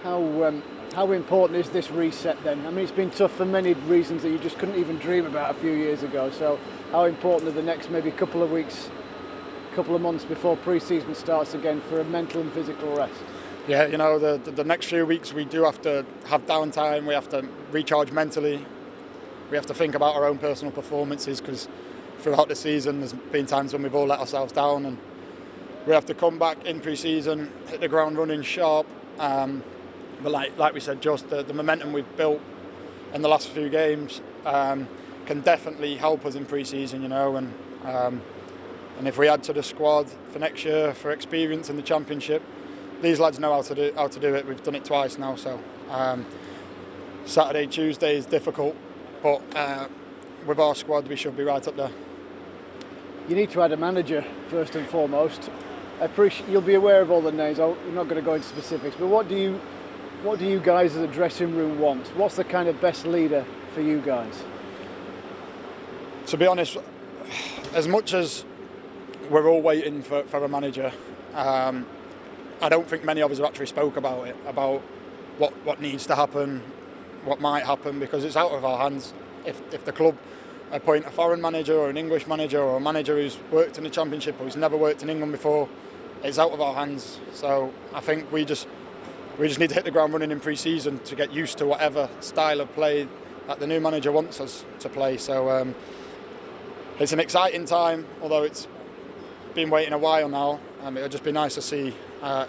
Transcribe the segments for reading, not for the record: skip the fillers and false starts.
How important is this reset then? I mean, it's been tough for many reasons that you just couldn't even dream about a few years ago. So how important are the next maybe couple of weeks, couple of months before pre-season starts again for a mental and physical rest? Yeah, the next few weeks we do have to have downtime. We have to recharge mentally. We have to think about our own personal performances, because throughout the season there's been times when we've all let ourselves down, and we have to come back in pre-season, hit the ground running sharp. But like we said, just the momentum we've built in the last few games can definitely help us in pre-season, and if we add to the squad for next year for experience in the Championship, these lads know how to do it. We've done it twice now, so Saturday, Tuesday is difficult, but with our squad we should be right up there. You need to add a manager first and foremost. You'll be aware of all the names. I'm not going to go into specifics, but what do you guys as a dressing room want? What's the kind of best leader for you guys? To be honest, as much as we're all waiting for a manager, I don't think many of us have actually spoke about it, about what needs to happen, what might happen, because it's out of our hands. If the club appoint a foreign manager or an English manager or a manager who's worked in the Championship or who's never worked in England before, it's out of our hands. So I think we just need to hit the ground running in pre-season to get used to whatever style of play that the new manager wants us to play. So it's an exciting time, although it's been waiting a while now. It'll just be nice to see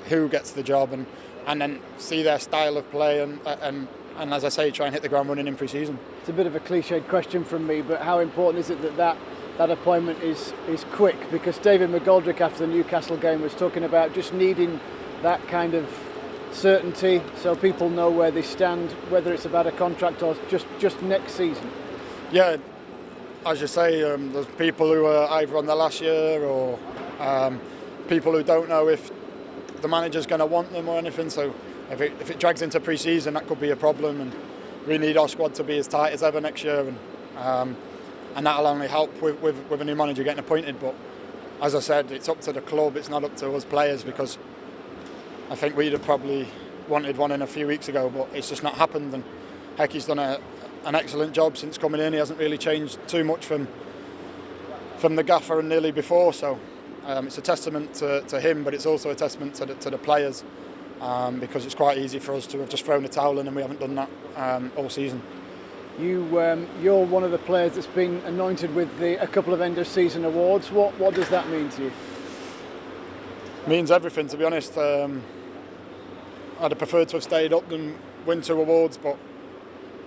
who gets the job and then see their style of play and as I say, try and hit the ground running in pre-season. It's a bit of a cliched question from me, but how important is it that appointment is quick? Because David McGoldrick after the Newcastle game was talking about just needing that kind of certainty so people know where they stand, whether it's about a contract or just next season. Yeah, as you say, there's people who are either on their last year or people who don't know if the manager's going to want them or anything. So if it drags into pre-season, that could be a problem, and we need our squad to be as tight as ever next year, and that'll only help with a new manager getting appointed. But as I said, it's up to the club, it's not up to us players, because I think we'd have probably wanted one in a few weeks ago, but it's just not happened. And Hecky's done an excellent job since coming in. He hasn't really changed too much from the gaffer and nearly before, so it's a testament to him, but it's also a testament to the players, because it's quite easy for us to have just thrown the towel in, and we haven't done that all season. You're one of the players that's been anointed with a couple of end of season awards. What does that mean to you? It means everything, to be honest. I'd have preferred to have stayed up than win 2 awards, but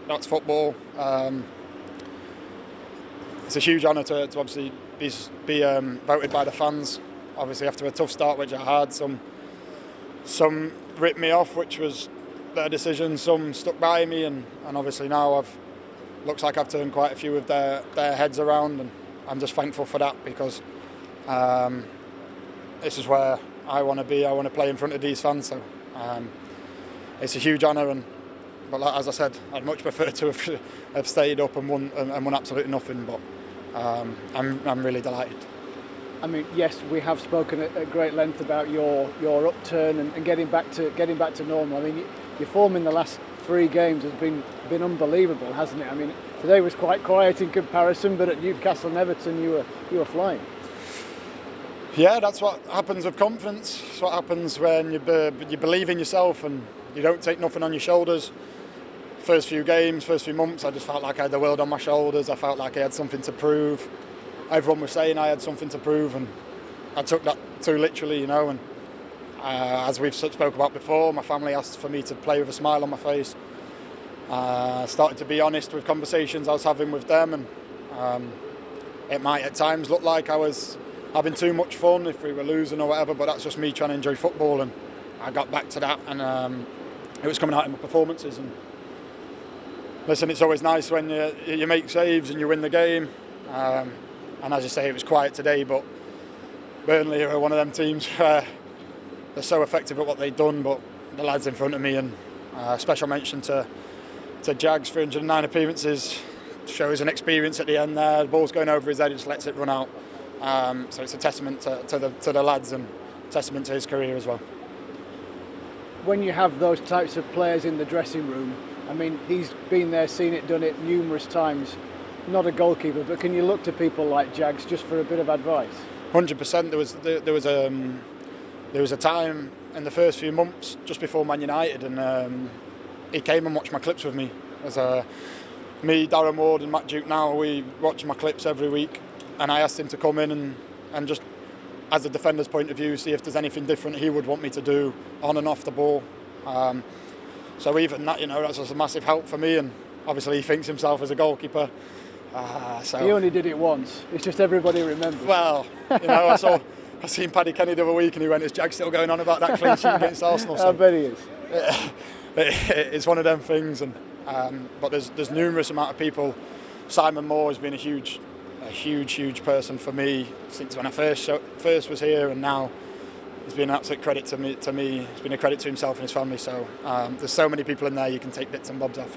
that's football. It's a huge honour to obviously be voted by the fans. Obviously after a tough start, which I had, some ripped me off, which was their decision. Some stuck by me, and obviously now looks like I've turned quite a few of their heads around, and I'm just thankful for that, because this is where I want to be. I want to play in front of these fans, so it's a huge honour. But as I said, I'd much prefer to have stayed up and won absolutely nothing. But I'm really delighted. I mean, yes, we have spoken at great length about your upturn and getting back to normal. I mean, your form in the last 3 games has been unbelievable, hasn't it? I mean, today was quite quiet in comparison, but at Newcastle and Everton, you were flying. Yeah, that's what happens with confidence. It's what happens when you believe in yourself and you don't take nothing on your shoulders. First few games, first few months, I just felt like I had the world on my shoulders. I felt like I had something to prove. Everyone was saying I had something to prove, and I took that too literally, And as we've spoke about before, my family asked for me to play with a smile on my face. I started to be honest with conversations I was having with them, and it might at times look like I was having too much fun if we were losing or whatever, but that's just me trying to enjoy football, and I got back to that, and it was coming out in my performances. And listen, it's always nice when you make saves and you win the game. And as you say, it was quiet today, but Burnley are one of them teams where they're so effective at what they've done. But the lads in front of me, and special mention to Jags, 309 appearances, shows an experience at the end there. The ball's going over his head, he just lets it run out. So it's a testament to the lads, and testament to his career as well. when you have those types of players in the dressing room, I mean, he's been there, seen it, done it numerous times. Not a goalkeeper, but can you look to people like Jags just for a bit of advice? 100%. There was a time in the first few months just before Man United, and he came and watched my clips with me. As me, Darren Ward, and Matt Duke now, we watch my clips every week, and I asked him to come in and just, as a defender's point of view, see if there's anything different he would want me to do on and off the ball. So even that, that's just a massive help for me, and obviously he thinks himself as a goalkeeper. So he only did it once. It's just everybody remembers. Well, I seen Paddy Kenny the other week, and he went, "Is Jack still going on about that clean sheet against Arsenal?" So I bet he is. It's one of them things, and but there's numerous amount of people. Simon Moore has been a huge person for me since when I first was here, and now he's been an absolute credit to me. It's been a credit to himself and his family. So there's so many people in there you can take bits and bobs off.